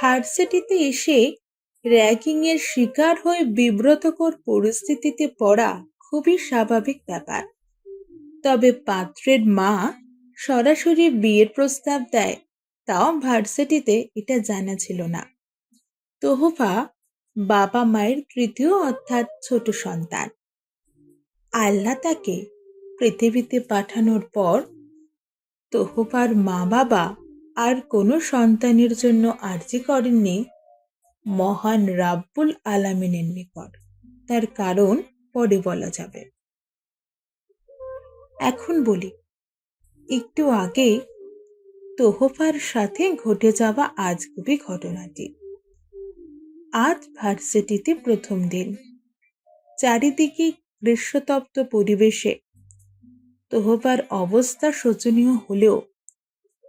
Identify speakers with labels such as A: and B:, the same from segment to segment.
A: ভার্সিটিতে এসে র্যাগিংয়ের শিকার হয়ে বিব্রতকর পরিস্থিতিতে পড়া খুবই স্বাভাবিক ব্যাপার। তবে পাত্রের মা সরাসরি বিয়ের প্রস্তাব দেয়, তাও ভার্সিটিতে এটা জানা ছিল না। তোহফা বাবা মায়ের তৃতীয় অর্থাৎ ছোট সন্তান। আল্লাহ তাকে পৃথিবীতে পাঠানোর পর তোহফার মা বাবা আর কোনো সন্তানের জন্য আর্জি করেননি মহান রাব্বুল আলামিনের নিকট। তার কারণ পরে বলা যাবে। এখন বলি, একটু আগে তোহফার সাথে ঘটে যাওয়া আজগুবি ঘটনাটি। আজ ভার্সিটিতে প্রথম দিন। চারিদিকে গ্রীষ্মতপ্ত পরিবেশে তোহফার অবস্থা শোচনীয় হলেও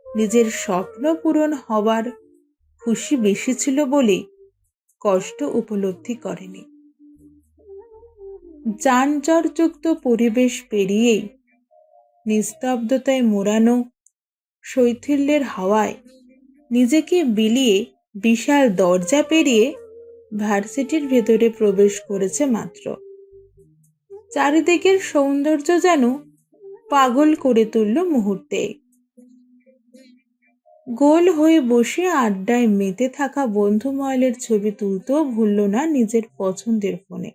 A: নিজের স্বপ্ন পূরণ হওয়ার খুশি বেশি ছিল বলে কষ্ট উপলব্ধি করেনি। যানজটযুক্ত পরিবেশ পেরিয়েই নিস্তব্ধতায় মোড়ানো শৈথিল্যের হাওয়ায় নিজেকে বিলিয়ে বিশাল দরজা পেরিয়ে ভার্সিটির ভেতরে প্রবেশ করেছে মাত্র। চারিদিকের সৌন্দর্য যেন পাগল করে তুলল মুহূর্তে। গোল হয়ে বসে আড্ডায় মেতে থাকা বন্ধু মহলের ছবি তুলতেও ভুলল না নিজের পছন্দের ফোনে।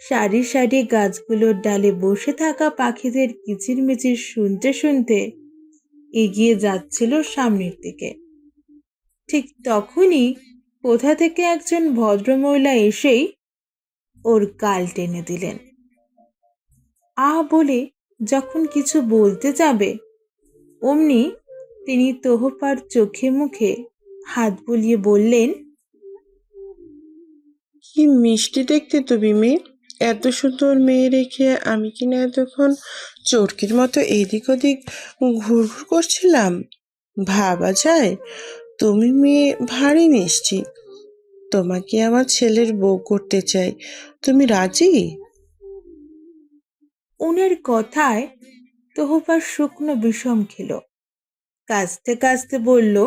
A: সারি সারি গাছগুলোর ডালে বসে থাকা পাখিদের কিচিরমিচির শুনতে শুনতে এগিয়ে যাচ্ছিল সামনের দিকে। ঠিক তখনই কোথা থেকে একজন ভদ্রমহিলা এসেই ওর গাল টেনে দিলেন। আহ বলে যখন কিছু বলতে যাবে অমনি তিনি তোহফার চোখে মুখে হাত বুলিয়ে বললেন,
B: কি মিষ্টি দেখতে তুমি মেয়ে। এত সুন্দর মেয়ে রেখে আমি কিনা এতক্ষণ চোরকির মতো এদিক ওদিক ঘুরঘুর করছিলাম। ভাবা যায়? তুমি মেয়ে ভারী মিষ্টি। তোমাকে আমার ছেলের বউ করতে চাই, তুমি রাজি?
A: ওনার কথায় তোহফার শুকনো বিষম খেল। কাঁচতে কাঁচতে বলল,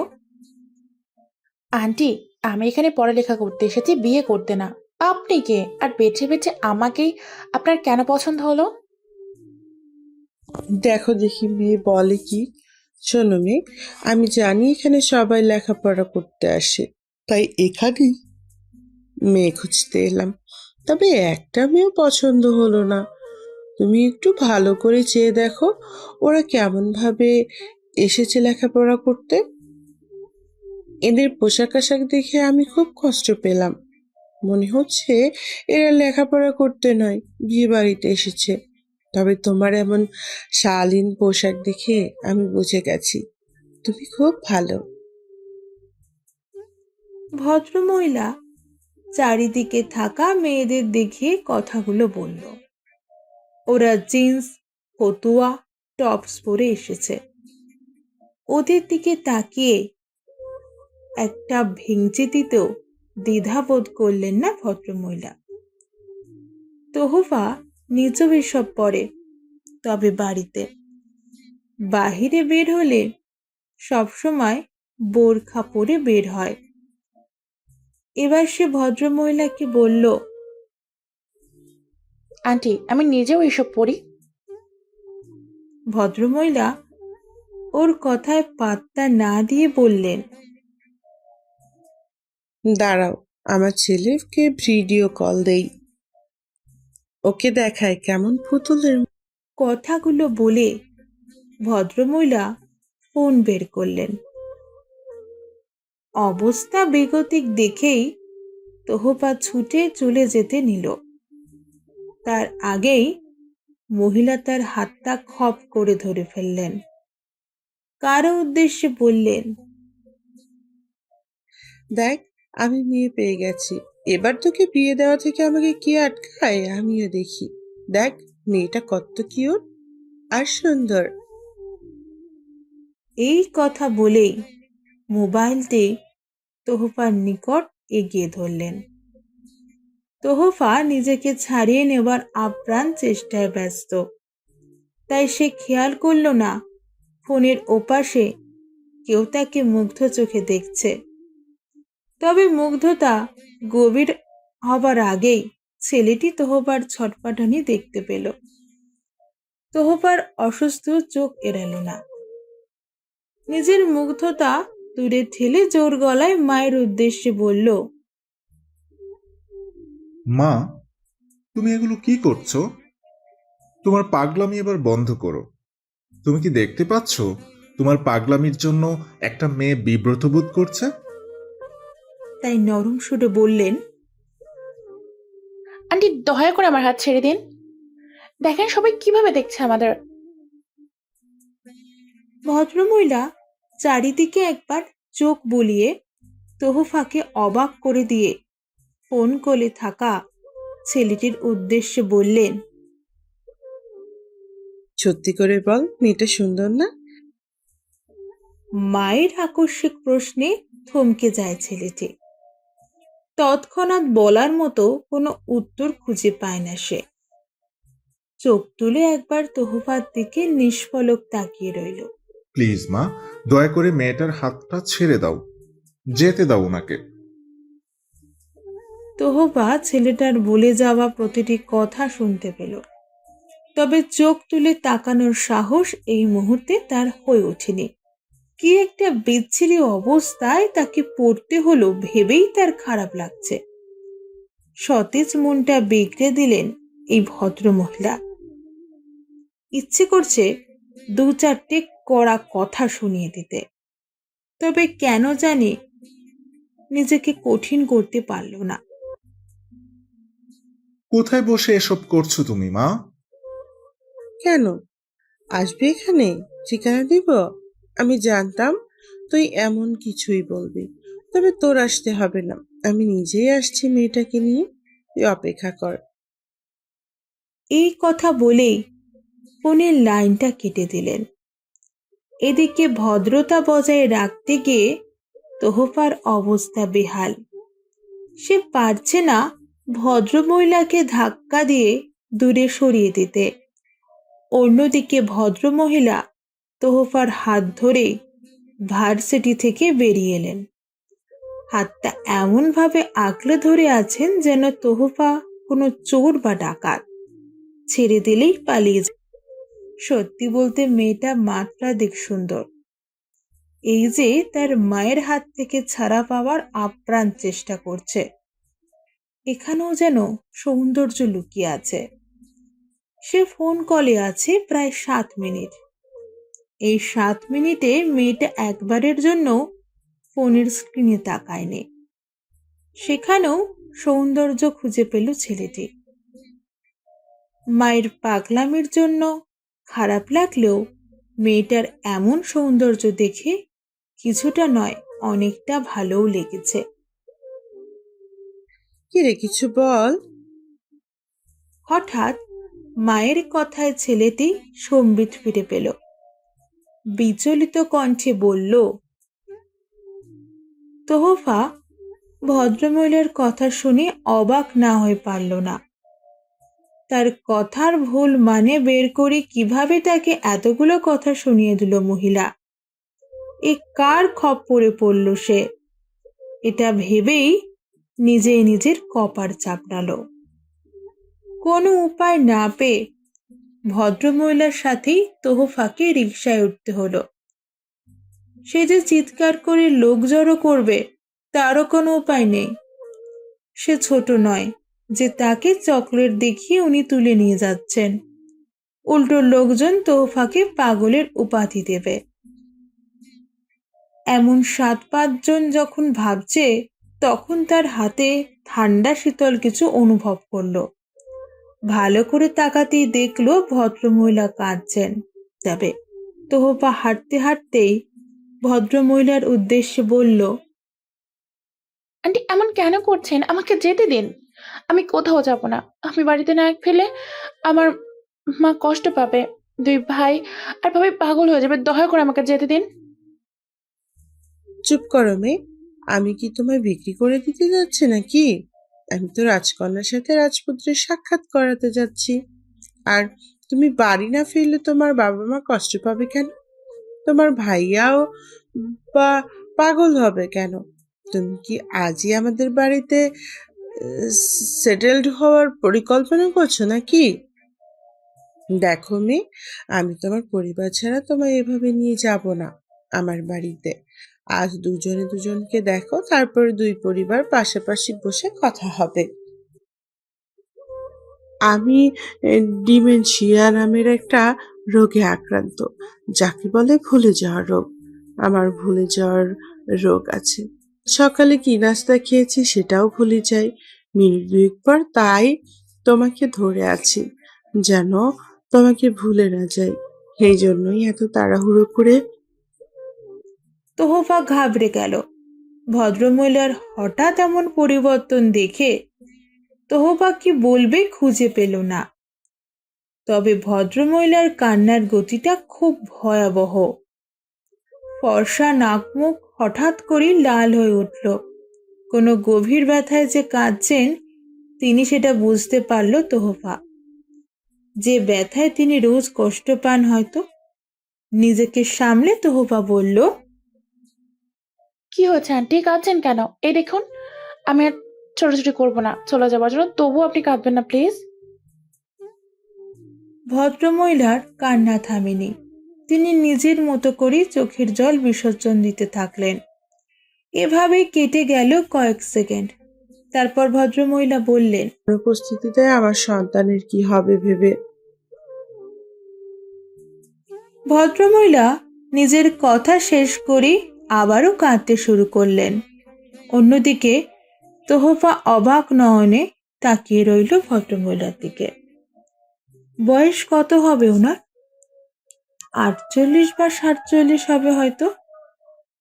C: আন্টি, আমি এখানে পড়ালেখা করতে এসেছি, বিয়ে করতে না। আপনি কে? আর বেছে বেছে আমাকেই আপনার কেন পছন্দ হলো?
B: দেখো দেখি মেয়ে বলে কি। শোনো মেয়ে, আমি জানি এখানে সবাই লেখাপড়া করতে আসে, তাই এখানেই মেয়ে খুঁজতে এলাম। তবে একটা মেয়ে পছন্দ হলো না। তুমি একটু ভালো করে চেয়ে দেখো ওরা কেমন ভাবে এসেছে লেখাপড়া করতে। এদের পোশাক আশাক দেখে আমি খুব কষ্ট পেলাম। মনে হচ্ছে এরা লেখাপড়া করতে নয়, বিয়ে বাড়িতে এসেছে। তবে তোমার এমন শালীন পোশাক দেখে আমি বুঝে গেছি তুমি খুব ভালো।
A: ভদ্রমহিলা চারিদিকে থাকা মেয়েদের দেখে কথাগুলো বলল। ওরা জিন্স, ফতুয়া, টপস পরে এসেছে। ওদের দিকে তাকিয়ে একটা ভেঙচি দিতেও দ্বিধাবোধ করলেন না ভদ্রমহিলা। তোহফা নিজেও এসব পরে, তবে বাড়িতে। বাহিরে বের হলে সবসময় বোরখা পরে বের হয়। এবার সে ভদ্রমহিলাকে বলল,
C: আন্টি, আমি নিজেও এসব পড়ি।
A: ভদ্রমহিলা ওর কথায় পাত্তা না দিয়ে বললেন,
B: দাঁড়াও, আমার ছেলেকে ভিডিও কল দেই, ওকে দেখায় কেমন পুতুলের।
A: কথাগুলো বলে ভদ্রমহিলা ফোন বের করলেন। অবস্থা বেগতিক দেখেই তোহফা ছুটে চলে যেতে নিল। তার আগেই মহিলা তার হাতটা খপ করে ধরে ফেললেন। কারো উদ্দেশ্যে বললেন,
B: দেখ, আমি মেয়ে পেয়ে গেছি। এবার তোকে বিয়ে দেওয়া থেকে আমাকে কে আটকায় আমিও দেখি। দেখ মেয়েটা কত কিউট আর সুন্দর।
A: এই কথা বলেই মোবাইলটি তোহফার নিকট এগিয়ে ধরলেন। তোহফা নিজেকে ছাড়িয়ে নেবার আপ্রাণ চেষ্টায় ব্যস্ত। তাই সে খেয়াল করল না ফোনের ওপাশে কেউ তাকে মুগ্ধ চোখে দেখছে। তবে মুগ্ধতা গভীর হবার আগেই ছেলেটি তোহফার ছটফটানি দেখতে পেল। তোহফার অসুস্থ চোখ এড়ালো না। নিজের মুগ্ধতা দূরে ঠেলে জোর গলায় মায়ের উদ্দেশ্যে বলল,
D: মা, তুমি এগুলো কি করছো? তোমার পাগলামি এবার বন্ধ করো। তুমি কি দেখতে পাচ্ছ তোমার পাগলামির জন্য একটা মেয়ে বিব্রত বোধ করছে?
A: তাই নরম সুরে বললেন,
C: আন্টি দয়া করে আমার হাত ছেড়ে দিন। দেখেন সবাই কিভাবে দেখছে আমাদের।
A: ভদ্রমহিলা চারিদিকে একবার চোখ বুলিয়ে তোহফাকে অবাক করে দিয়ে ফোন কলে থাকা ছেলেটির উদ্দেশ্যে বললেন,
B: সত্যি করে বল, মেয়েটা সুন্দর না?
A: মায়ের আকস্মিক প্রশ্নে থমকে যায় ছেলেটি। তৎক্ষণাৎ বলার মতো কোনো উত্তর খুঁজে পায় না সে। চোখ তুলে একবার তোহফার দিকে নিষ্পলক তাকিয়ে রইল।
D: প্লিজ মা, দয়া করে মেয়েটার হাতটা ছেড়ে দাও, যেতে দাও ওনাকে।
A: তোহফা ছেলেটার বলে যাওয়া প্রতিটি কথা শুনতে পেল, তবে চোখ তুলে তাকানোর সাহস এই মুহূর্তে তার হয়ে ওঠেনি। কি একটা বিচ্ছিরি অবস্থায় তাকে পড়তে হলো ভেবেই তার খারাপ লাগছে। সতেজ মনটা বিগড়ে দিলেন এই ভদ্রমহিলা। ইচ্ছে করছে দু চারটে কড়া কথা শুনিয়ে দিতে, তবে কেন জানি নিজেকে কঠিন করতে পারল না।
D: কোথায় বসে এসব করছো তুমি মা?
B: কেন আসবি এখানে? ঠিকানা দিব? আমি জানতাম তুই এমন কিছুই বলবি, তবে তোর আসতে হবে না, আমি নিজেই আসছি মেয়েটাকে নিয়ে, তুই অপেক্ষা কর।
A: এই কথা বলেই ফোনের লাইনটা কেটে দিলেন। এদিকে ভদ্রতা বজায় রাখতে গিয়ে তোহফার অবস্থা বেহাল। সে পারছে না ভদ্রমহিলাকে ধাক্কা দিয়ে দূরে সরিয়ে দিতে। অন্যদিকে ভদ্রমহিলা তোহফার হাত ধরে ভার্সিটি থেকে বেরিয়ে এলেন। হাতটা এমনভাবে আঁকড়ে ধরে আছেন যেন তোহফা কোনো চোর বা ডাকাত, ছেড়ে দিলেই পালিয়ে যায়। সত্যি বলতে মেয়েটা মাত্রাধিক সুন্দর। এই যে তার মায়ের হাত থেকে ছাড়া পাওয়ার আপ্রাণ চেষ্টা করছে, এখানেও যেন সৌন্দর্য লুকিয়ে আছে। সে ফোন কলে আছে প্রায় 7 মিনিট। এই 7 মিনিটে মেয়েটা একবারের জন্য ফোনের স্ক্রিনে তাকায়নি। সেখানেও সৌন্দর্য খুঁজে পেল ছেলেটি। মায়ের পাগলামির জন্য খারাপ লাগলেও মেয়েটার এমন সৌন্দর্য দেখে কিছুটা নয় অনেকটা ভালোও লেগেছে।
B: কি রে, কিছু বল।
A: হঠাৎ মায়ের কথায় ছেলেটি সম্বিত ফিরে পেল। বিচলিত কণ্ঠে বলল, তোহফা ভদ্রমহিলার কথা শুনে অবাক না হয়ে পারল না। তার কথার ভুল মানে বের করে কিভাবে তাকে এতগুলো কথা শুনিয়ে দিল মহিলা। এ কার খপ্পরে পড়ল সে? এটা ভেবেই নিজেই নিজের কপার চাপড়াল। কোনো উপায় না পেয়ে ভদ্রমহিলার সাথেই তোহফাকে রিকশায় উঠতে হলো। সে যে চিৎকার করে লোক জড়ো করবে তারও কোনো উপায় নেই। সে ছোট নয় যে তাকে চকলেট দেখিয়ে উনি তুলে নিয়ে যাচ্ছেন। উল্টো লোকজন তোহফাকে পাগলের উপাধি দেবে। এমন 7-5 জন যখন ভাবছে, তখন তার হাতে ঠান্ডা শীতল কিছু অনুভব করলো। ভালো করে তাকাতেই দেখলো ভদ্রমহিলা কাঁদছেন। তবে তোহফা হাঁটতে হাঁটতেই ভদ্রমহিলার উদ্দেশ্যে বলল,
C: আন্টি এমন কেন করছেন? আমাকে যেতে দিন। আমি কোথাও যাব না। আমি বাড়িতে না ফেলে আমার মা কষ্ট পাবে। 2 ভাই আর ভাবি পাগল হয়ে যাবে। দয়া করে আমাকে যেতে দিন।
B: চুপ করো মেয়ে, আমি কি তোমায় বিক্রি করে দিতে যাচ্ছি নাকি? আমি তো রাজকন্যার সাথে রাজপুত্রের সাক্ষাৎ করাতে যাচ্ছি। আর তুমি বাড়ি না ফিরলে তোমার বাবা মা কষ্ট পাবে কেন? তোমার ভাইয়াও বা পাগল হবে কেন? তুমি কি আজই আমাদের বাড়িতে সেটেলড হওয়ার পরিকল্পনা করছো নাকি? দেখো মেয়ে, আমি তোমার পরিবার ছাড়া তোমায় এভাবে নিয়ে যাব না আমার বাড়িতে। আজ দুজনে দুজনকে দেখো, তারপরে দুই পরিবার পাশাপাশি বসে কথা হবে। আমি ডিমেনশিয়া নামের একটা রোগে আক্রান্ত, যাকে বলে ভুলে যাওয়ার রোগ। আমার ভুলে যাওয়ার রোগ আছে। সকালে কি নাস্তা খেয়েছি সেটাও ভুলে যাই মিনিট দুয়েক পর। তাই তোমাকে ধরে আছি, যেন তোমাকে ভুলে না যাই। এই জন্যই এত তাড়াহুড়ো করে।
A: তোহফা ঘাবড়ে গেল। ভদ্রমহিলার হঠাৎ এমন পরিবর্তন দেখে তোহফা কি বলবে খুঁজে পেল না। তবে ভদ্রমহিলার কান্নার গতিটা খুব ভয়াবহ। ফর্সা নাক মুখ হঠাৎ করেই লাল হয়ে উঠল। কোনো গভীর ব্যথায় যে কাঁদছেন তিনি সেটা বুঝতে পারল তোহফা। যে ব্যথায় তিনি রোজ কষ্ট পান হয়তো। নিজেকে সামলে তোহফা বলল,
C: কি হয়েছে আন্টি, কাঁদছেন কেন? এই দেখুন, আমি আর ছোটাছুটি করবো না চলে যাবার জন্য, তবুও আপনি কাঁদবেন না প্লিজ।
A: ভদ্রমহিলার কান্না থামেনি। তিনি নিজের মতো করেই চোখের জল বিসর্জন দিতে থাকলেন। এভাবেই কেটে গেল কয়েক সেকেন্ড। তারপর ভদ্রমহিলা বললেন,
B: অনুপস্থিতিতে আমার সন্তানের কি হবে ভেবে।
A: ভদ্রমহিলা নিজের কথা শেষ করেই আবারও কাঁদতে শুরু করলেন। অন্যদিকে তোহফা অবাক নয়নে তাকিয়ে রইল ভদ্রমহিলার দিকে। বয়স কত হবে ওনার? 48 বা 47 হবে হয়তো।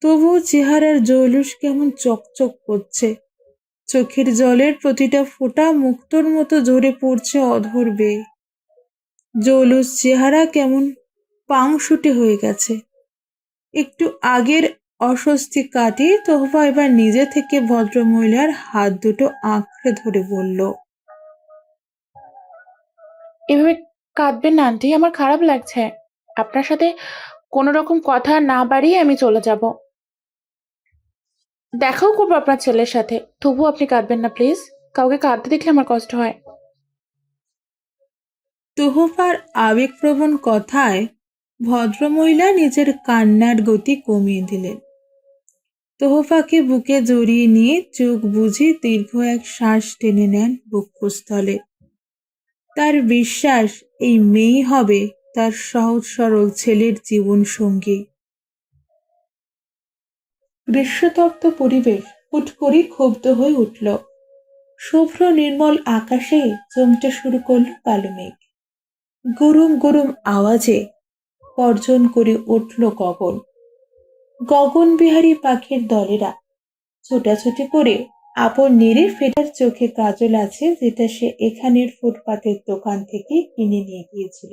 A: তবুও চেহারার জৌলুস কেমন চকচক করছে। চোখের জলের প্রতিটা ফোঁটা মুক্তোর মতো ঝরে পড়ছে অধর বেয়ে। জৌলুস চেহারা কেমন পাংশুটে হয়ে গেছে। একটু আগের অস্বস্তি কাটিয়ে তোহফা এবার নিজে থেকে ভদ্রমহিলার হাত দুটো আঁকড়ে ধরে বলল,
C: এভাবে কাঁদবেন না আন্টি, আমার খারাপ লাগছে। আপনার সাথে কোনো রকম কথা না বাড়িয়ে আমি চলে যাব। দেখাও করবো আপনার ছেলের সাথে, তবুও আপনি কাঁদবেন না প্লিজ। কাউকে কাঁদতে দেখলে আমার কষ্ট হয়।
A: তোহফার আবেগপ্রবণ কথায় ভদ্রমহিলা নিজের কান্নার গতি কমিয়ে দিলেন। তোহফাকে বুকে জড়িয়ে নিয়ে চোখ বুজে দীর্ঘ এক শ্বাস টেনে নেন বক্ষস্থলে। তার বিশ্বাস এই মেয়েই হবে তার সহজ সরল ছেলের জীবন সঙ্গী। গ্রীষ্মতপ্ত পরিবেশ হুট করে ক্ষুব্ধ হয়ে উঠল। শুভ্র নির্মল আকাশে জমতে শুরু করল কালো মেঘ। গরুম গরুম আওয়াজে গর্জন করে উঠল গগন। গগনবিহারী পাখির দলেরা ছোটাছুটি করে আপন নেড়ে ফেরার চোখে কাজল আছে, যেটা সে এখানের ফুটপাতের দোকান থেকে কিনে নিয়ে গিয়েছিল।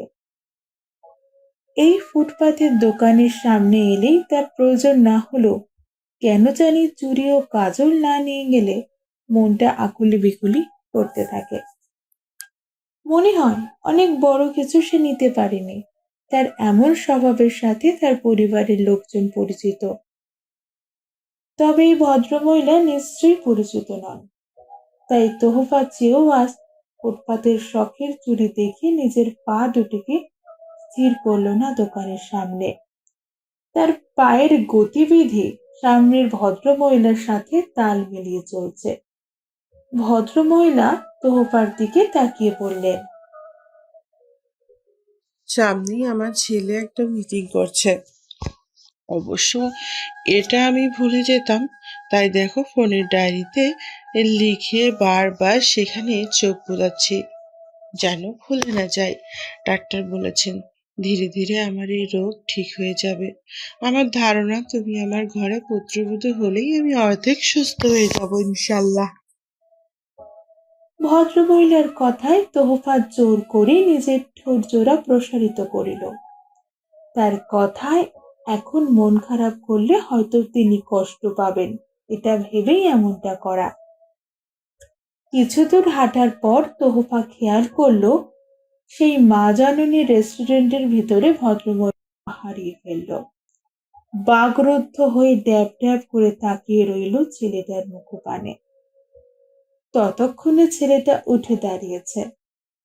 A: এই ফুটপাতের দোকানের সামনে এলেই তার প্রয়োজন না হলো কেন জানি চুড়ি ও কাজল না নিয়ে গেলে মনটা আকুলি বিকুলি করতে থাকে। মনে হয় অনেক বড় কিছু সে নিতে পারেনি। তার এমন স্বভাবের সাথে তার পরিবারের লোকজন পরিচিত। তবে এই ভদ্রমহিলা নিশ্চয়ই পরিচিত নন। তাই তোহফা চেয়েও আজ ফুটপাতের শখের চুড়ি দেখে নিজের পা দুটিকে স্থির করল না দোকানের সামনে। তার পায়ের গতিবিধি সামনের ভদ্রমহিলার সাথে তাল মিলিয়ে চলছে। ভদ্রমহিলা তোহফার দিকে তাকিয়ে বললেন,
B: সামনেই আমার ছেলে একটা মিটিং করছে। অবশ্য এটা আমি ভুলে যেতাম, তাই দেখো ফোনের ডায়েরিতে লিখে বারবার সেখানে চোখ বোলাচ্ছি যেন ভুলে না যায়। ডাক্তার বলেছেন ধীরে ধীরে আমার এই রোগ ঠিক হয়ে যাবে। আমার ধারণা তুমি আমার ঘরে পুত্রবধূ হলেই আমি অর্ধেক সুস্থ হয়ে যাব ইনশাল্লাহ।
A: ভদ্রমহিলার কথায় তোহফা জোর করে নিজের ঠোঁট জোড়া প্রসারিত করিল। তার কথায় এখন মন খারাপ করলে হয়তো তিনি কষ্ট পাবেন, এটা ভেবেই এমনটা করা। কিছু দূর হাঁটার পর তোহফা খেয়াল করলো সেই মা জাননী রেস্টুরেন্টের ভিতরে ভদ্রমহিলা হারিয়ে ফেলল। বাগরুদ্ধ হয়ে ড্যাব ড্যাব করে তাকিয়ে রইল ছেলেটার মুখপানে। ততক্ষণে ছেলেটা উঠে দাঁড়িয়েছে।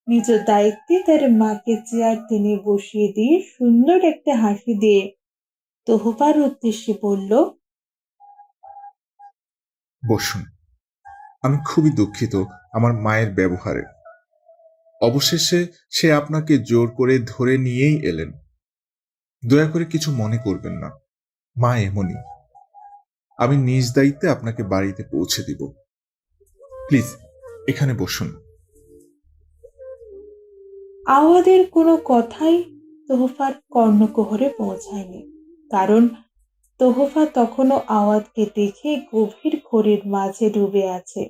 A: নিজ দায়িত্বে তার মাকে চেয়ার টেনে বসিয়ে দিয়ে সুন্দর একটা হাসি দিয়ে তোহফার উদ্দেশ্যে বলল,
D: বসুন। আমি খুবই দুঃখিত আমার মায়ের ব্যবহারে। অবশেষে সে আপনাকে জোর করে ধরে নিয়েই এলেন। দয়া করে কিছু মনে করবেন না, মা এমনই। আমি নিজ দায়িত্বে আপনাকে বাড়িতে পৌঁছে দিব। প্লিজ এখানে বসুন।
A: আওয়াদের কোনো কথাই তোহফার কর্ণকুহরে পৌঁছায়নি, কারণ তোহফা তখনও আওয়াদকে দেখে গভীর ঘোরের মাঝে ডুবে আছে।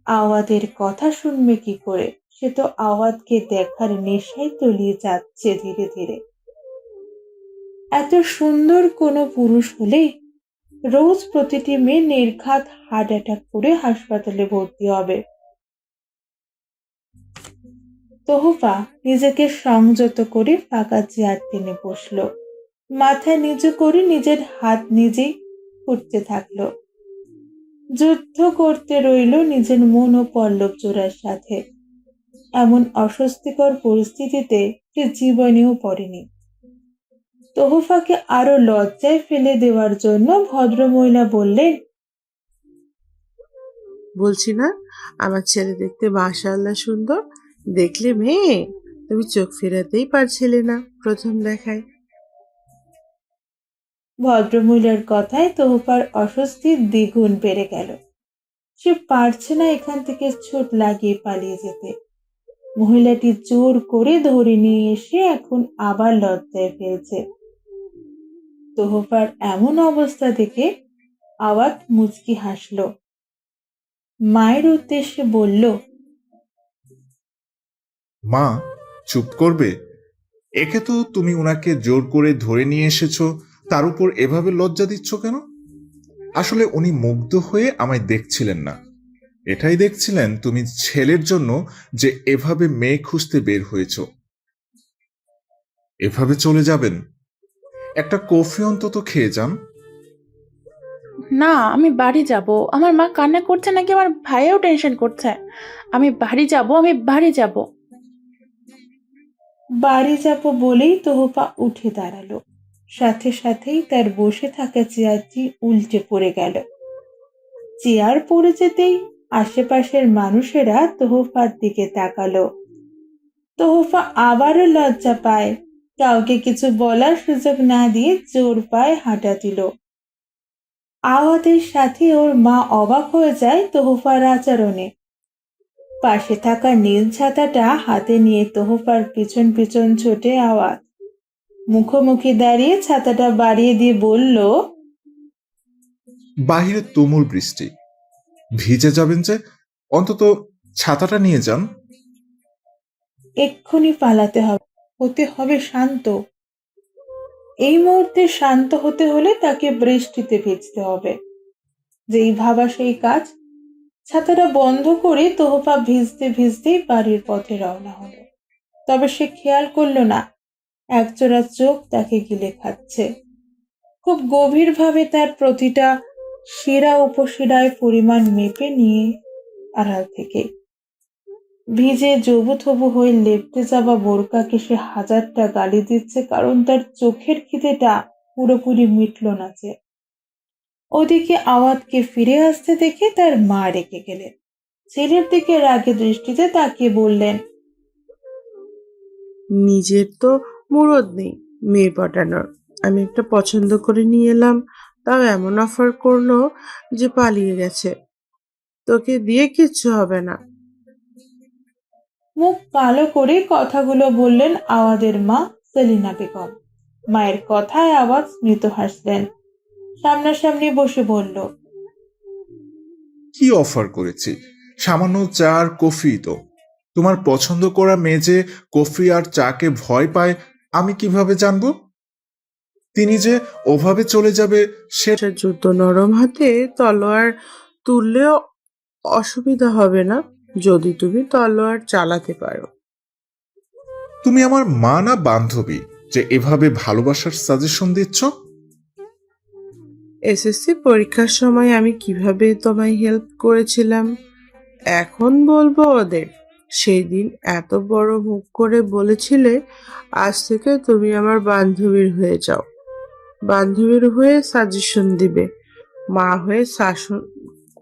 A: আওয়াদের কথা শুনবে কি করে? সে তো আওয়াদকে দেখার নেশায় তলিয়ে যাচ্ছে ধীরে ধীরে। এত সুন্দর কোনো পুরুষ হলে রোজ প্রতিটি মেয়ে নির্ঘাত হার্ট অ্যাটাক করে হাসপাতালে ভর্তি হবে। তোহফা নিজেকে সংযত করে ফাঁকা চেয়ার টেনে বসল। মাথা নিচু করে নিজের হাত নিজেই ফুটতে থাকলো। যুদ্ধ করতে রইল নিজের মন ও পল্লব জোড়ার সাথে। এমন অস্বস্তিকর পরিস্থিতিতে সে জীবনেও পড়েনি। তোহফাকে আরো লজ্জায় ফেলে দেওয়ার জন্য ভদ্রমহিলা বললেন,
B: বলছি না আমার ছেলে দেখতে মাশাআল্লাহ সুন্দর। দেখলে মেয়ে, তুমি চোখ ফেরাতেই পারছিলে না প্রথম দেখায়।
A: ভদ্রমহিলার কথায় তোহফার অস্বস্তি দ্বিগুণ বেড়ে গেল। সে পারছে না এখান থেকে ছুট লাগিয়ে পালিয়ে যেতে। মহিলাটি জোর করে ধরে নিয়ে এসে এখন আবার লজ্জায় ফেলছে। তোহফার এমন অবস্থা দেখে আওয়াজ মুচকি হাসল। মায়ের উদ্দেশ্যে বলল,
D: মা, চুপ করবে? একে তো তুমি উনাকে জোর করে ধরে নিয়ে এসেছো, তার উপর এভাবে লজ্জা দিচ্ছ কেন? আসলে উনি মুগ্ধ হয়ে আমায় দেখছিলেন না, এটাই দেখছিলেন তুমি ছেলের জন্য যে এভাবে মেয়ে খুঁজতে বের হয়েছ। এভাবে চলে যাবেন? একটা কফি অন্তত খেয়ে যান।
C: না, আমি বাড়ি যাব। আমার মা কান্না করছে নাকি আমার ভাইয়াও টেনশন করছে। আমি বাড়ি যাব, আমি বাড়ি যাব।
A: বাড়ি যাব বলেই তোহফা উঠে দাঁড়ালো। সাথে সাথেই তার বসে থাকা চেয়ারটি উল্টে পড়ে গেল। চেয়ার পড়ে যেতেই আশেপাশের মানুষেরা তোহফার দিকে তাকালো। তোহফা আবারও লজ্জা পায়। কাউকে কিছু বলার সুযোগ না দিয়ে জোর পায়ে হাঁটা দিল। আওয়াদের সাথে ওর মা অবাক হয়ে যায় তোহফার আচরণে। পাশে থাকা নীল ছাতাটা হাতে নিয়ে তোহফার পিছন পিছন ছোটে আওয়াজ। মুখোমুখি দাঁড়িয়ে ছাতাটা বাড়িয়ে দিয়ে বলল,
D: বাহিরে তুমুল বৃষ্টি, ভিজে যাবেন যে, অন্তত ছাতাটা নিয়ে যান।
A: এক্ষুনি পালাতে হবে, হতে হবে শান্ত। এই মুহূর্তে শান্ত হতে হলে তাকে বৃষ্টিতে ভিজতে হবে। যেই ভাবা সেই কাজ। ছাতাটা বন্ধ করে তোহফা ভিজতে ভিজতেই বাড়ির পথে রওনা হলো। তবে সে খেয়াল করলো না একজোড়া চোখ তাকে গিলে খাচ্ছে। খুব গভীরভাবে তার প্রতিটা শিরা উপশিরায় পরিমাণ মেপে নিয়ে আড়াল থেকে ভিজে জবুথবু হয়ে লেপ্টে যাওয়া বোরকাকে সে হাজারটা গালি দিচ্ছে, কারণ তার চোখের খিদেটা পুরোপুরি মিটল না যে। ওদিকে আওয়াজকে ফিরে আসতে দেখে তার মা রেগে গেলেন। ছেলের দিকে রাগে দৃষ্টিতে তাকিয়ে বললেন,
B: নিজের তো মুরদ নেই মেয়ে পটানোর। আমি একটা পছন্দ করে নিয়ে এলাম, তাও এমন অফার করলো যে পালিয়ে গেছে। তোকে দিয়ে কিচ্ছু হবে না।
A: মুখ কালো করে কথাগুলো বললেন আওয়াদের মা সেলিনা বেগম। মায়ের কথায় আওয়াজ মৃত হাসলেন। সামনাসামনি বসে বলল,
D: কি অফার করেছি? সামান্য চা আর কফি তো। তোমার পছন্দ করা মেয়ে যে কফি আর চাকে ভয় পায় আমি কিভাবে জানবো? তিনি যে ওভাবে চলে যাবে সে।
B: সে জুতো নরম হাতে তলোয়ার তুললেও অসুবিধা হবে না, যদি তুমি তলোয়ার চালাতে পারো।
D: তুমি আমার মা না বান্ধবী যে এভাবে ভালোবাসার সাজেশন দিচ্ছ?
B: এসএসসি পরীক্ষার সময় আমি কিভাবে তোমায় হেল্প করেছিলাম এখন বলবো ওদের? সেই দিন এত বড় মুখ করে বলেছিলে আজ থেকে তুমি আমার বান্ধবীর হয়ে যাও, বান্ধবীর হয়ে সাজেশন দিবে, মা হয়ে শাসন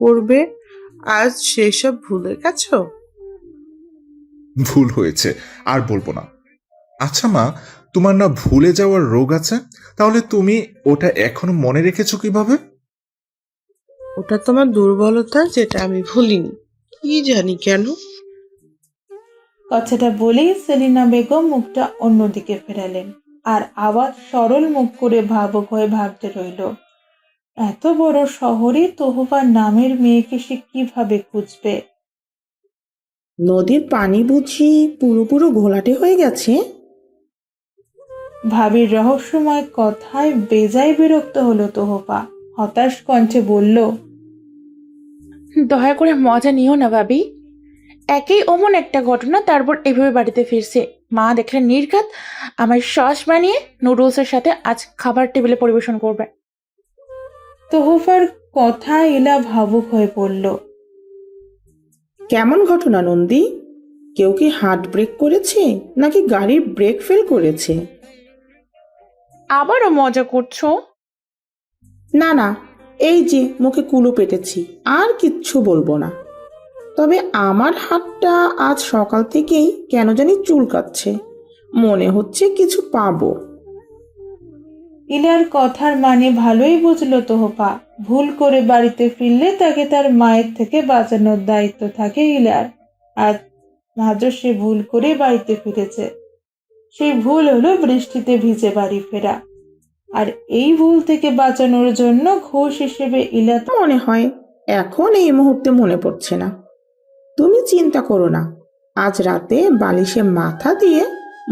B: করবে। আজ সেসব ভুলে গেছো?
D: ভুল হয়েছে, আর বলবো না। আচ্ছা মা, তোমার না ভুলে যাওয়ার রোগ আছে? তাহলে তুমি ওটা এখনো মনে রেখেছো কিভাবে?
B: ওটা তোমার দুর্বলতা, যেটা আমি ভুলিনি। কি জানি কেন।
A: কথাটা বলেই সেলিনা বেগম মুখটা অন্যদিকে ফেরালেন আর আবার সরল মুখ করে ভাবুক হয়ে ভাবতে রইল, এত বড় শহরে তোহফার নামের মেয়েকে সে কিভাবে খুঁজবে।
E: নদীর পানি বুঝি পুরো ঘোলাটে হয়ে গেছে?
A: ভাবির রহস্যময় কথায় বেজায় বিরক্ত হলো তোহফা, হতাশ কণ্ঠে বলল,
C: দয়া করে মজা নিও না ভাবি। একই অমন একটা ঘটনা, তারপর এভাবে বাড়িতে ফিরছে। মা দেখলে নির্ঘাত আমার সস বানিয়ে নুডলসের সাথে আজ খাবার টেবিলে পরিবেশন করবে।
A: তোহফার কথায় ইলা ভাবুক হয়ে পড়ল।
E: কেমন ঘটনা নন্দী? কেউ কি হার্ট ব্রেক করেছে নাকি গাড়ির ব্রেক ফেল করেছে?
C: আবারও মজা করছো?
E: না, এই যে মুখে কুলো পেটেছি, আর কিচ্ছু বলবো না। তবে আমার হাতটা আজ সকাল থেকেই কেন জানি চুলকাচ্ছে, মনে হচ্ছে কিছু পাবো।
A: ইলার কথার মানে ভালোই বুঝলো তোহফা, ভুল করে বাড়িতে ফিরলে তাকে তার মায়ের থেকে বাঁচানোর দায়িত্ব থাকে ইলার। আর আজও সে ভুল করে বাড়িতে ফিরেছে। সেই ভুল হলো বৃষ্টিতে ভিজে বাড়ি ফেরা। আর এই ভুল থেকে বাঁচানোর জন্য ঘোষ হিসেবে ইলা
E: মনে হয় এখন এই মুহূর্তে মনে পড়ছে না। তুমি চিন্তা করো না, আজ রাতে বালিশে মাথা দিয়ে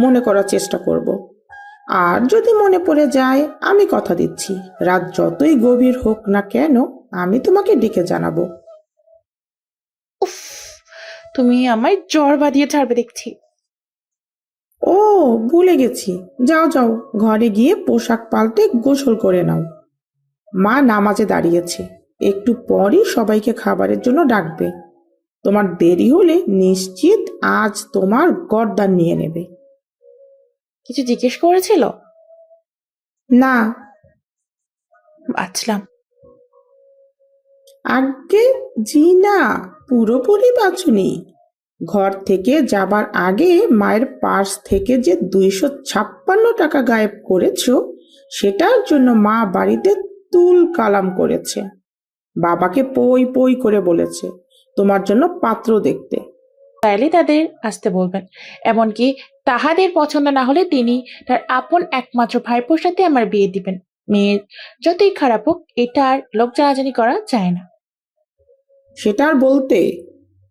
E: মনে করার চেষ্টা করব। আর যদি মনে পড়ে যায়, আমি কথা দিচ্ছি রাত যতই গভীর হোক না কেন আমি তোমাকে ডেকে জানাবো।
C: উফ, তুমি আমায় জ্বর বাঁধিয়ে ছাড়বে দেখছি।
E: ও, ভুলে গেছি। যাও ঘরে গিয়ে পোশাক পাল্টে গোসল করে নাও। মা নামাজে দাঁড়িয়েছে, একটু পরই সবাইকে খাবারের জন্য ডাকবে। তোমার দেরি হলে নিশ্চিত আজ তোমার গর্দান নিয়ে নেবে।
C: কিছু জিজ্ঞেস করেছিল?
E: না।
C: বাঁচলাম।
E: আগে জি না, পুরোপুরি বাঁচুনি। ঘর থেকে যাবার আগে মায়ের পার্স থেকে যে 256 টাকা গায়েব করেছো, সেটার জন্য মা বাড়িতে তুল কালাম করেছে। বাবাকে পই পই করে বলেছে তোমার জন্য পাত্র দেখতে।
C: তাইলে তাদের আসতে বলবেন। এমনকি তাহাদের পছন্দ না হলে তিনি তার আপন একমাত্র ভাইপোর সাথে আমার বিয়ে দিবেন। মেয়ের যতই খারাপ হোক, এটা আর লোক জানাজানি করা যায় না।
E: সেটা আর বলতে,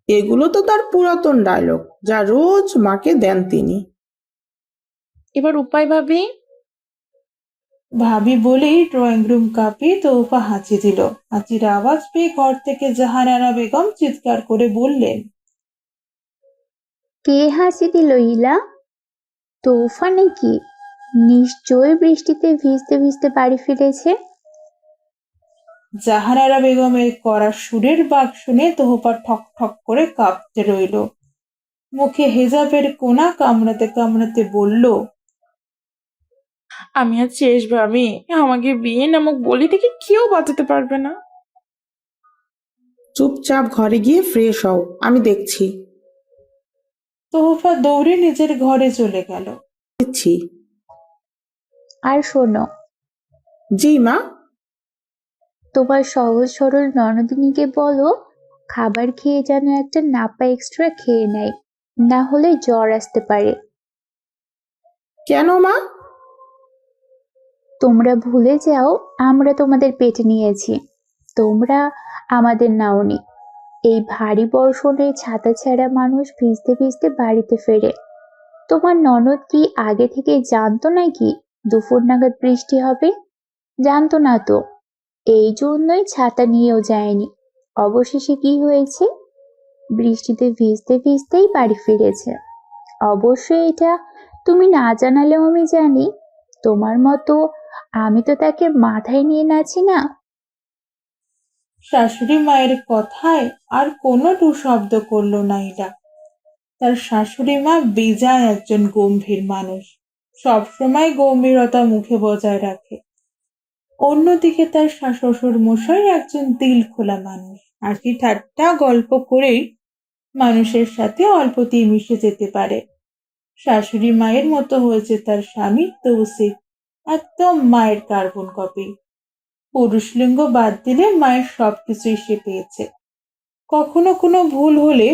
E: এগুলো তো তার পুরাতন ডায়লগ, যা রোজ মাকে দেন তিনি।
C: এবার উপায় ভাবি।
A: ভাবি বলেই ড্রয়িং রুম কাঁপিয়ে তোহফা হাঁচি দিল। হাঁচির আওয়াজ পেয়ে ঘর থেকে জাহানারা বেগম চিৎকার করে বললেন,
F: কে হাসি দিল ইলা? তোফা নাকি? নিশ্চয়ই বৃষ্টিতে ভিজতে ভিজতে বাড়ি ফিরেছে।
A: জাহানারা বেগমের কড়া সুরের বাক শুনে তোহফা ঠক ঠক করে কাঁপতে রইল। মুখে হেজাবের কোনা কামড়াতে কামড়াতে বলল,
C: আমি আর শেষ ভাবি, আমাকে বিয়ে নামক বলি থেকে কেউ বাঁচাতে পারবে না।
E: চুপচাপ ঘরে গিয়ে ফ্রেশ হও, আমি দেখছি।
A: তোহফা দৌড়ে নিজের ঘরে চলে গেল।
E: দিচ্ছি।
F: আর শোনো,
E: জি মা।
F: তোমার সহজ সরল ননদিনীকে বলো খাবার খেয়ে যেন একটা নাপা এক্সট্রা খেয়ে নেয়, না হলে জ্বর আসতে পারে।
E: কেন মা?
F: তোমরা ভুলে যাও আমরা তোমাদের পেটে নিয়েছি, তোমরা আমাদের নাওনি। এই ভারী বর্ষণে ছাতা ছেঁড়া মানুষ ভিজতে ভিজতে বাড়িতে ফেরে। তোমার ননদ কি আগে থেকে জানতো নাকি দুপুর নাগাদ বৃষ্টি হবে? জানতো না তো, এই জন্যই ছাতা নিয়েও যায়নি। অবশেষে কি হয়েছে? বৃষ্টিতে ভিজতে ভিজতেই বাড়ি ফিরেছে। অবশ্যই এটা তুমি না জানালেও আমি জানি। তোমার মতো আমি তো তাকে মাথায় নিয়ে নাচি না,
A: শাশুড়ি মায়ের কথায় আর কোনো টু শব্দ করল না ইলা। তার শাশুড়ি মা বেজায় একজন গম্ভীর মানুষ, সবসময় গম্ভীরতা মুখে বজায় রাখে। অন্যদিকে তার শ্বশুর মশাই একজন দিল খোলা মানুষ, হাসি ঠাট্টা গল্প করেই মানুষের সাথে অল্পতেই মিশে যেতে পারে। শাশুড়ি মায়ের মতো হয়েছে তার স্বামী তৌসিফ, একদম মায়ের কার্বন কপি। পুরুষলিঙ্গ বাদ দিলে মায়ের সবকিছুই সে পেয়েছে। কখনো কোনো ভুল হলে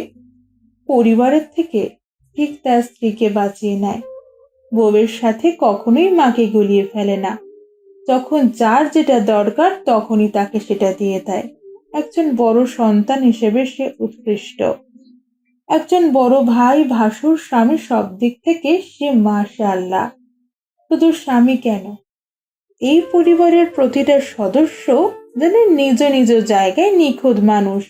A: পরিবারের থেকে ঠিক তার স্ত্রীকে বাঁচিয়ে নেয়। বউয়ের সাথে কখনোই মাকে গুলিয়ে ফেলে না, যখন যার যেটা দরকার তখনই তাকে সেটা দিয়ে দেয়। একজন বড় সন্তান হিসেবে সে উৎকৃষ্ট, একজন বড় ভাই, ভাসুর, স্বামী, সব দিক থেকে সে মাশাআল্লাহ। শুধু স্বামী কেন, এই পরিবারের প্রতিটা সদস্য যেন নিজ নিজ জায়গায় নিখুঁত মানুষ।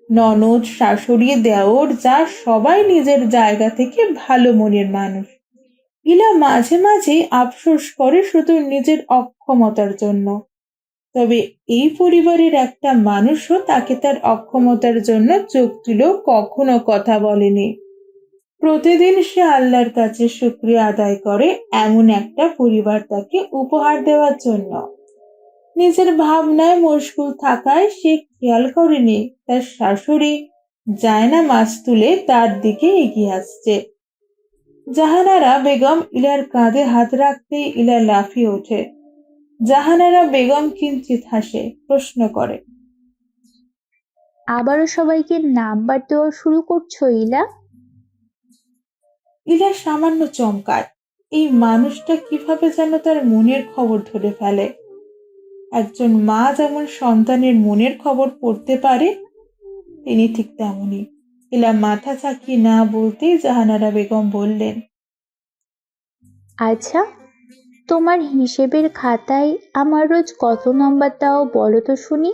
A: ননদ, শাশুড়ি, দেওর, যা সবাই নিজের জায়গা থেকে ভালো মনের মানুষ। ইলা মাঝে মাঝে আফসোস করে শুধু নিজের অক্ষমতার জন্য। তবে এই পরিবারের একটা মানুষও তাকে তার অক্ষমতার জন্য চোখ তুলেও কখনো কথা বলেনি। প্রতিদিন সে আল্লাহর কাছে শুকরিয়া আদায় করে এমন একটা পরিবার তাকে উপহার দেওয়ার জন্য। নিজের ভাবনায় মশগুল থাকায় সে খেয়াল করেনি তার শাশুড়ি জায়নামাজ তুলে তার দিকে এগিয়ে আসছে। জাহানারা বেগম ইলার কাঁধে হাত রাখতেই ইলা লাফিয়ে ওঠে। জাহানারা বেগম কিঞ্চিত হাসে, প্রশ্ন করে,
F: আবারও সবাইকে নাম্বার দেওয়া শুরু করছো ইলা?
A: ইলা সামান্য চমকায়। এই মানুষটা কিভাবে যেন তার মনের খবর ধরে ফেলে। একজন মা যেমন সন্তানের মনের খবর পড়তে পারে, তিনি ঠিক তেমনই। ইলা মাথা চাকিয়ে না বলতেই জাহানারা বেগম বললেন,
F: আচ্ছা, তোমার হিসেবের খাতায় আমার রোজ কত নাম্বার দাও বলো তো শুনি।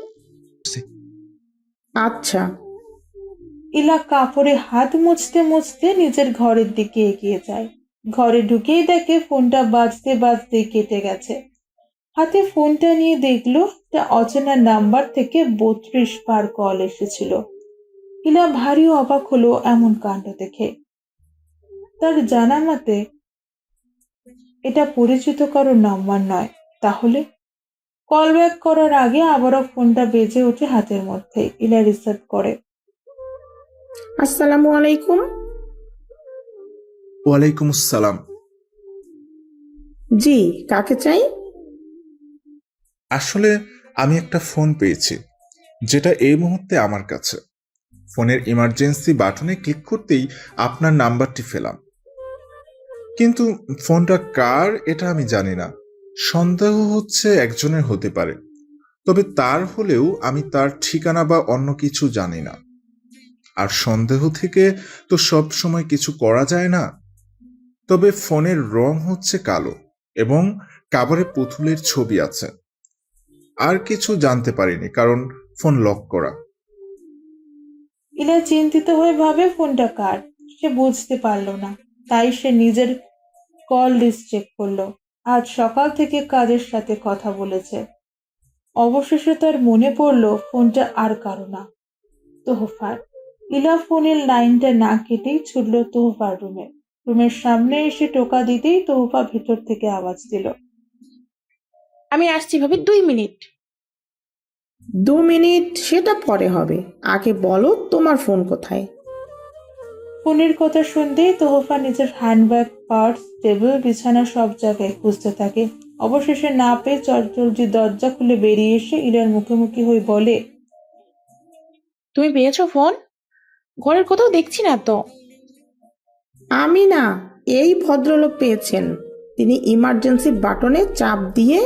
E: আচ্ছা।
A: ইলা কাপড়ে হাত মুছতে মুছতে নিজের ঘরের দিকে এগিয়ে যায়। ঘরে ঢুকেই দেখে ফোনটা বাজতে বাজতে কেটে গেছে। হাতে ফোনটা নিয়ে দেখলো একটা অচেনা নাম্বার থেকে 32 বার কল এসেছিল। ইলা ভারী অবাক হলো এমন কাণ্ড দেখে। তার জানা মতে এটা পরিচিত কারো নাম্বার নয়। তাহলে কল ব্যাক করার আগে আবারও ফোনটা বেজে ওঠে হাতের মধ্যে। ইলা রিসিভ করে,
E: আসসালামু আলাইকুম।
D: ওয়ালাইকুম আসসালাম।
E: জি, কাকে চাই?
D: আসলে আমি একটা ফোন পেয়েছি, যেটা এই মুহূর্তে আমার কাছে। ফোনের ইমার্জেন্সি বাটনে ক্লিক করতেই আপনার নাম্বারটি পেলাম, কিন্তু ফোনটা কার এটা আমি জানি না। সন্দেহ হচ্ছে একজনের হতে পারে, তবে তার হলেও আমি তার ঠিকানা বা অন্য কিছু জানি না। আর সন্দেহ থেকে তো সব সময় কিছু করা যায় না। তবে ফোনের রং হচ্ছে কালো এবং কাভারে পুতুলের ছবি আছে। আর কিছু জানতে পারিনি কারণ ফোন লক করা।
A: ইলা চিন্তিত হয়ে ভাবে ফোনটা কার। সে বুঝতে পারলো না, তাই সে নিজের কল লিস্ট চেক করলো। আজ সকাল থেকে কাজের সাথে কথা বলেছে। অবশেষে তার মনে পড়লো ফোনটা আর কারো না, তোহফার। ইলা ফোনের লাইনটা না কেটেই ছুটল তোহফার রুমে। রুমের সামনে এসে টোকা দিতেই তোহফা ভেতর থেকে আওয়াজ দিল,
C: আমি আসছি ভাবি, 2 মিনিট।
E: 2 মিনিট সেটা পরে হবে, আগে বলো তোমার ফোন কোথায়?
A: ফোনের কথা শুনতেই তোহফা নিজের হ্যান্ডব্যাগ, পার্স, টেবিল, বিছানা সব জায়গায় খুঁজতে থাকে। অবশেষে না পেয়ে চটজলদি দরজা খুলে বেরিয়ে এসে ইলার মুখোমুখি হয়ে বলে,
C: তুমি পেয়েছো ফোন? ঘরের কোথাও দেখছি না তো।
E: আমি না, এই ভদ্রলোক পেয়েছেন। তিনি ইমার্জেন্সি বাটনে চাপ দিয়ে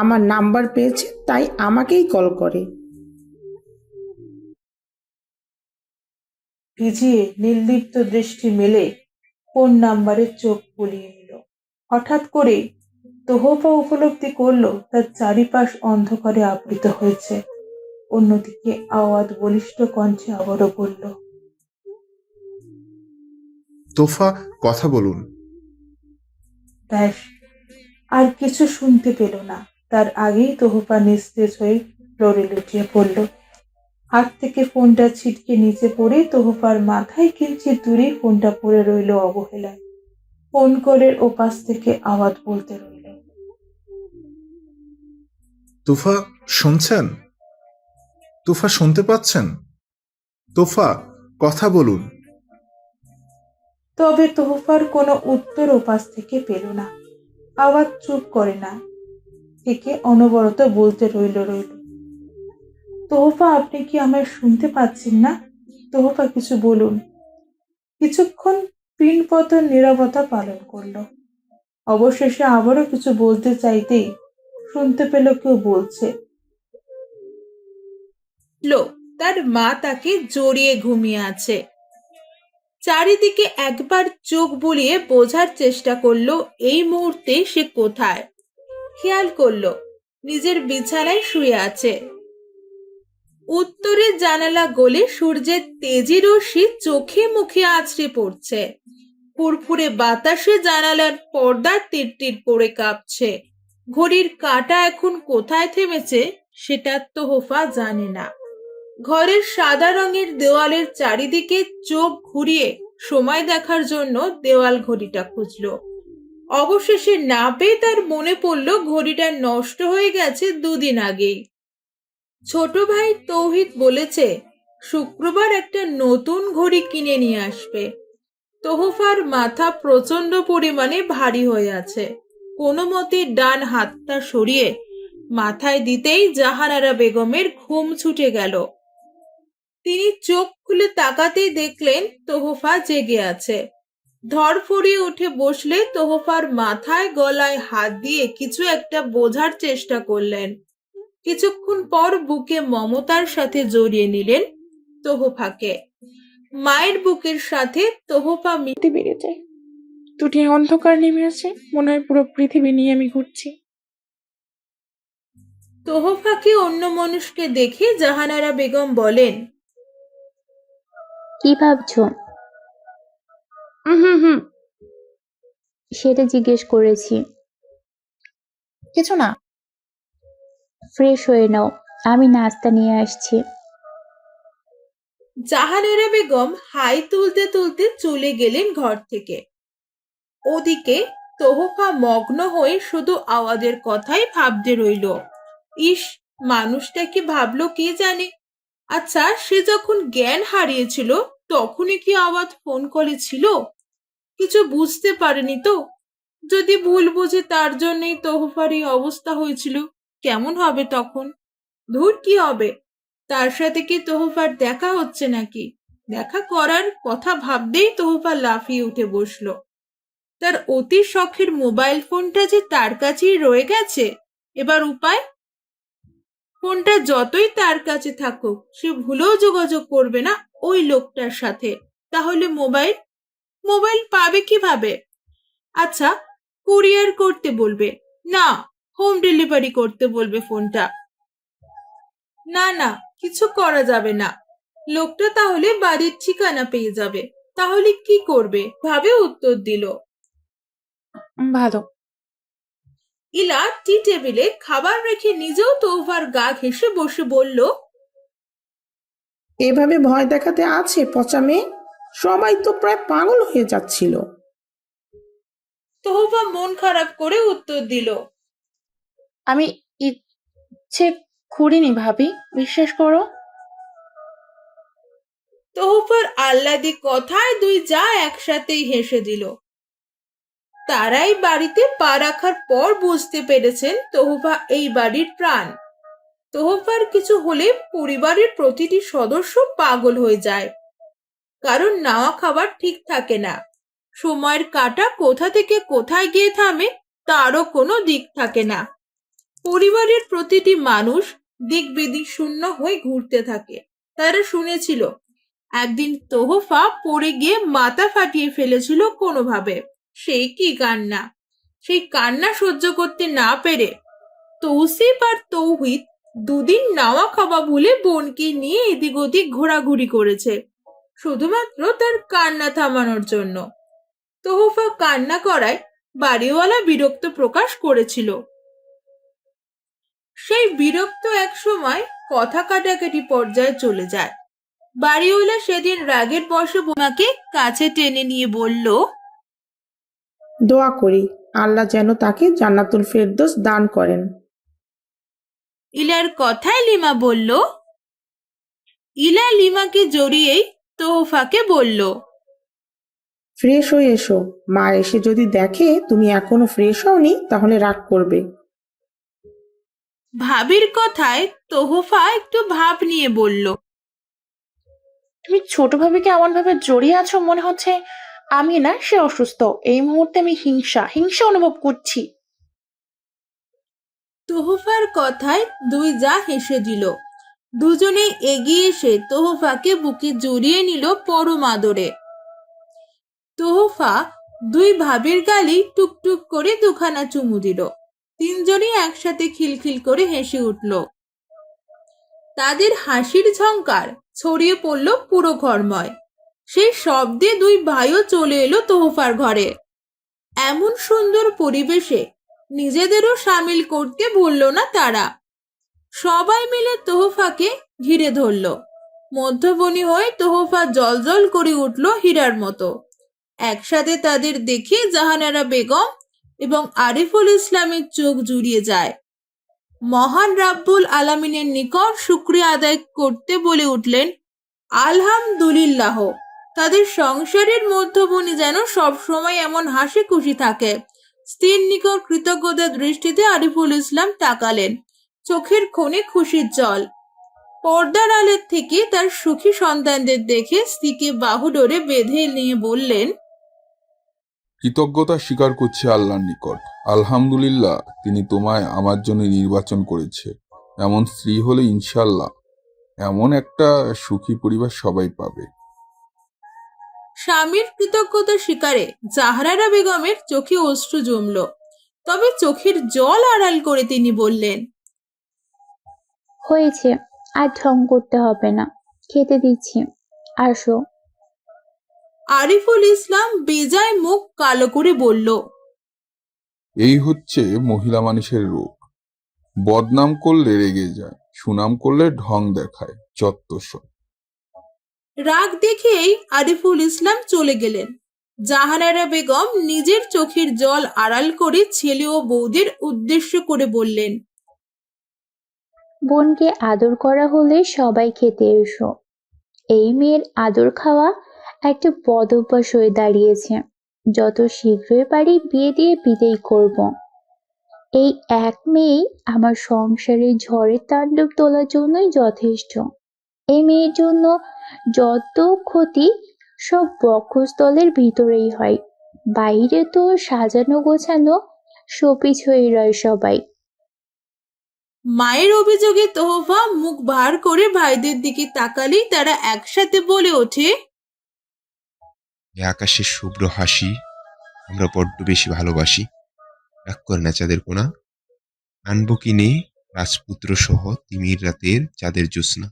E: আমার নাম্বার পেয়েছে, তাই আমাকেই কল করে।
A: ভিজিয়ে নির্লিপ্ত দৃষ্টি মেলে কোন নাম্বারে চোখ বুলিয়ে নিল। হঠাৎ করে তোহফা উপলব্ধি করলো তার চারিপাশ অন্ধকারে আবৃত হয়েছে। অন্যদিকে আওয়াজ বলিষ্ঠ কণ্ঠে আবারও বলল,
D: তোফা, কথা বলুন।
A: ব্যাস, আর কিছু শুনতে পেল না। তার আগেই তোহফা নিস্তেজ হয়ে ফ্লোরে লুটিয়ে পড়ল। হাত থেকে ফোনটা ছিটকে নিচে পড়ে তোহফার মাথায় কিঞ্চিত দূরেই ফোনটা পড়ে রইল অবহেলায়। ফোন কলের ওপাশ থেকে আওয়াজ বলতে রইল,
D: তোফা, শুনছেন? তোফা, শুনতে পাচ্ছেন? তোফা, কথা বলুন।
A: তবে তোহফার কোনো উত্তর ওপাশ থেকে পেল না। আওয়াজ চুপ করে না, থেকে অনবরত বলতে রইল। তোহফা, আপনি কি আমায় শুনতে পাচ্ছেন না? তোহফা, কিছু বলুন। কিছুক্ষণ পিনপতন নীরবতা পালন করলো। অবশেষে আবারও কিছু বলতে চাইতেই শুনতে পেল কেউ বলছে, তার মা তাকে জড়িয়ে ঘুমিয়ে আছে। চারিদিকে একবার চোখ বুলিয়ে বোঝার চেষ্টা করলো এই মুহূর্তে সে কোথায়। খেয়াল করলো নিজের বিছানায় শুয়ে আছে। উত্তরের জানালা গলে সূর্যের তেজি রশ্মি চোখে মুখে আছড়ে পড়ছে। ফুরফুরে বাতাসে জানালার পর্দা টিরটির করে কাঁপছে। ঘড়ির কাঁটা এখন কোথায় থেমেছে সেটা তোহফা জানে না। ঘরের সাদা রঙের দেওয়ালের চারিদিকে চোখ ঘুরিয়ে সময় দেখার জন্য দেওয়াল ঘড়িটা খুঁজলো। অবশেষে না পেয়ে তার মনে পড়ল ঘড়িটা নষ্ট হয়ে গেছে 2 দিন আগেই। ছোট ভাই তৌহিদ বলেছে শুক্রবার একটা নতুন ঘড়ি কিনে নিয়ে আসবে। তোহফার মাথা প্রচন্ড পরিমাণে ভারী হয়ে আছে। কোনো মতে ডান হাতটা সরিয়ে মাথায় দিতেই জাহানারা বেগমের ঘুম ছুটে গেল। তিনি চোখ খুলে তাকাতেই দেখলেন তোহফা জেগে আছে। ধরফড়িয়ে উঠে বসলে তোহফার মাথায় গলায় হাত দিয়ে কিছু একটা বোঝার চেষ্টা করলেন। কিছুক্ষণ পর বুকে মমতার সাথে জড়িয়ে নিলেন তোহফাকে। মায়ের বুকের সাথে তোহফা
C: বেড়ে যায়। দুটি অন্ধকার নেমে আসে, মনে হয় পুরো পৃথিবী নিয়ে আমি ঘুরছি।
A: তোহফাকে অন্য মানুষকে দেখে জাহানারা বেগম বলেন,
F: কি ভাবছো?
C: হুম,
F: সেটা জিজ্ঞেস করেছি।
C: কিছু না।
F: ফ্রেশ হয়ে নাও, আমি নাস্তা নিয়ে আসছি।
A: জাহানারা বেগম হাই তুলতে তুলতে চলে গেলেন ঘর থেকে। ওদিকে তোহফা মগ্ন হয়ে শুধু আওয়াজের কথাই ভাবতে রইল। ইস, মানুষটা কি ভাবলো কে জানে। আচ্ছা, সে যখন জ্ঞান হারিয়েছিল তখনই কি আওয়াজ ফোন করেছিল? কিছু বুঝতে পারেনি তো? যদি ভুল বুঝে তার জন্যই তোহফার এই অবস্থা হয়েছিল, কেমন হবে তখন? ধুর, কি হবে? তার সাথে কি তোহফার দেখা হচ্ছে নাকি? দেখা করার কথা ভাবতেই তোহফা লাফিয়ে উঠে বসলো। তার অতি শখের মোবাইল ফোনটা যে তার কাছেই রয়ে গেছে। এবার উপায়? ফোনটা যতই তার কাছে থাকুক সে ভুলেও যোগাযোগ করবে না ওই লোকটার সাথে। তাহলে মোবাইল মোবাইল পাবে কিভাবে? আচ্ছা, কুরিয়ার করতে বলবে, না হোম ডেলিভারি করতে বলবে ফোনটা। না, কিছু করা যাবে না। লোকটা তাহলে বাড়ির ঠিকানা পেয়ে যাবে। তাহলে কি করবে ভাবে উত্তর দিল।
C: ভালো।
A: ইলা টি টেবিলে খাবার রেখে নিজেও তোহফার গা ঘেঁষে বসে বলল,
E: এভাবে ভয় দেখাতে আছে পচা মেয়ে? সবাই তো প্রায় পাগল হয়ে যাচ্ছিল।
A: তোহফা মন খারাপ করে উত্তর দিল,
C: আমি ইচ্ছে করিনি ভাবি, বিশ্বাস করো।
A: তোহফার আহ্লাদি কথায় দুই যা একসাথেই হেসে দিল। তারাই বাড়িতে পা রাখার পর বুঝতে পেরেছেন তোহফা এই বাড়ির প্রাণ। তোহফার কিছু হলে পরিবারের প্রতিটি সদস্য পাগল হয়ে যায়। কারণ নেওয়া খাবার ঠিক থাকে না। সময়ের কাঁটা কোথা থেকে কোথায় গিয়ে থামে তারও কোনো দিক থাকে না। পরিবারের প্রতিটি মানুষ দিক বিদিক শূন্য হয়ে ঘুরতে থাকে। তারা শুনেছিল একদিন তোহফা পড়ে গিয়ে মাথা ফাটিয়ে ফেলেছিল কোনোভাবে। সেই কি কান্না! সেই কান্না সহ্য করতে না পেরে তৌসিফ আর তৌহিদ 2 দিন নাওয়া খাওয়া ভুলে বোনকে নিয়ে এদিক ওদিক ঘোরাঘুরি করেছে, শুধুমাত্র তার কান্না থামানোর জন্য। তোহফা কান্না করায় বাড়িওয়ালা বিরক্ত প্রকাশ করেছিল। সেই বিরক্ত এক সময় কথা কাটাকাটি পর্যায়ে চলে যায়। বাড়িওয়ালা সেদিন রাগের বশে বোমাকে কাছে টেনে নিয়ে বলল,
E: দোয়া করি আল্লাহ যেন তাকে জান্নাতুল ফেরদৌস দান করেন।
A: ইলার কথায় লিমা বলল। ইলা লিমাকে জড়িয়েই তোহফাকে বলল,
E: ফ্রেশ হয়ে এসো, মা এসে যদি দেখে তুমি এখনো ফ্রেশ হওনি তাহলে রাগ করবে।
A: ভাবির কথায় তোহফা একটু ভাব নিয়ে বলল,
C: তুমি ছোট ভাবিকে এমন ভাবে জড়িয়ে আছো, মনে হচ্ছে আমি না সে অসুস্থ। এই মুহূর্তে আমি হিংসা অনুভব করছি।
A: তোহফার কথায় দুই যা হেসে দিল। দুজনে এগিয়ে এসে তোহফাকে বুকে জড়িয়ে নিল পরম আদরে। তোহফা দুই ভাবির গালি টুকটুক করে দুখানা চুমু দিল। তিনজনই একসাথে খিলখিল করে হেসে উঠল। তাদের হাসির ঝংকার ছড়িয়ে পড়ল পুরো ঘরময়। সেই শব্দে দুই ভাইও চলে এলো তোহফার ঘরে। এমন সুন্দর পরিবেশে নিজেদেরও সামিল করতে ভুলল না তারা। সবাই মিলে তোহফাকে ঘিরে ধরল। মধ্যবনী হয়ে তোহফা জলজল করে উঠল হীরার মতো। একসাথে তাদের দেখে জাহানারা বেগম এবং আরিফুল ইসলামের চোখ জুড়িয়ে যায়। মহান রাব্বুল আলামিনের নিকট শুকরিয়া আদায় করতে বলে উঠলেন, আলহামদুলিল্লাহ। তাদের সংসারের মধ্যবনী যেন সবসময় এমন হাসি খুশি থাকে। স্ত্রীর নিকট কৃতজ্ঞতার দৃষ্টিতে আরিফুল ইসলাম তাকালেন, চোখের কোণে খুশির জল। পর্দার আলের থেকে তার সুখী সন্তানদের দেখে স্ত্রীকে বাহুডোরে বেঁধে নিয়ে বললেন,
G: কৃতজ্ঞতা স্বীকার করছি আল্লাহর নিকট। আলহামদুলিল্লাহ, তিনি তোমায় আমার জন্য নির্বাচন করেছে। এমন স্ত্রী হলে ইনশাল্লাহ এমন একটা সুখী পরিবার সবাই পাবে।
A: স্বামীর কৃতজ্ঞতা স্বীকারে জাহরারা বেগমের চোখে অশ্রু জমল। তবে চোখের জল আড়াল করে তিনি বললেন,
F: হয়েছে, আর ঢং করতে হবে না, খেতে দিচ্ছি, আসো।
A: আরিফুল ইসলাম বেজায় মুখ কালো করে বলল,
G: এই হচ্ছে মহিলা মানুষের রূপ। বদনাম করলে রেগে যায়, সুনাম করলে ঢং দেখায়, চত্বর।
A: রাগ দেখেই আরিফুল ইসলাম চলে গেলেন। জাহানারা বেগম নিজের চোখের জল আড়াল করে ছেলে ও বউদের উদ্দেশ্য করে বললেন,
F: বোনকে আদর করা হলে সবাই খেতে এসো। এই মেয়ের আদর খাওয়া একটা বদ অভ্যাস হয়ে দাঁড়িয়েছে। যত শীঘ্রই পারি বিয়ে দিয়ে বিদেয় করব। এই এক মেয়েই আমার সংসারে ঝড়ের তাণ্ডব তোলার জন্যই যথেষ্ট। এই মেয়ের জন্য যত ক্ষতি সব বক্ষস্থলের ভিতরেই হয়, বাইরে তো সাজানো গোছানো শোপিস হয়ে রয় সবাই।
A: মায়ের অভিযোগে তোহফা মুখ ভার করে ভাইদের দিকে তাকালেই তারা একসাথে বলে ওঠে,
H: এ আকাশের শুভ্র হাসি আমরা বড্ড বেশি ভালোবাসি। রাগ করে না চাঁদের কোনা, আনবো কিনে রাজপুত্র সহ তিমির রাতের চাঁদের জ্যোৎস্না।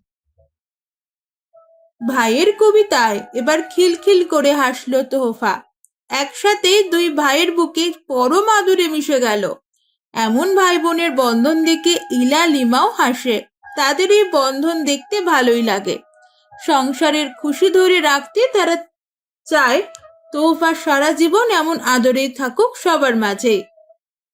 A: ভাইয়ের কবিতায় এবার খিলখিল করে হাসলো তোহফা। একসাথে দুই ভাইয়ের বুকে পরম আদরে মিশে গেল। এমন ভাই বোনের বন্ধন দেখে ইলা লিমাও হাসে। তাদের এই বন্ধন দেখতে ভালোই লাগে। সংসারের খুশি ধরে রাখতে তারা চায় তোহফা সারা জীবন এমন আদরেই থাকুক সবার মাঝে।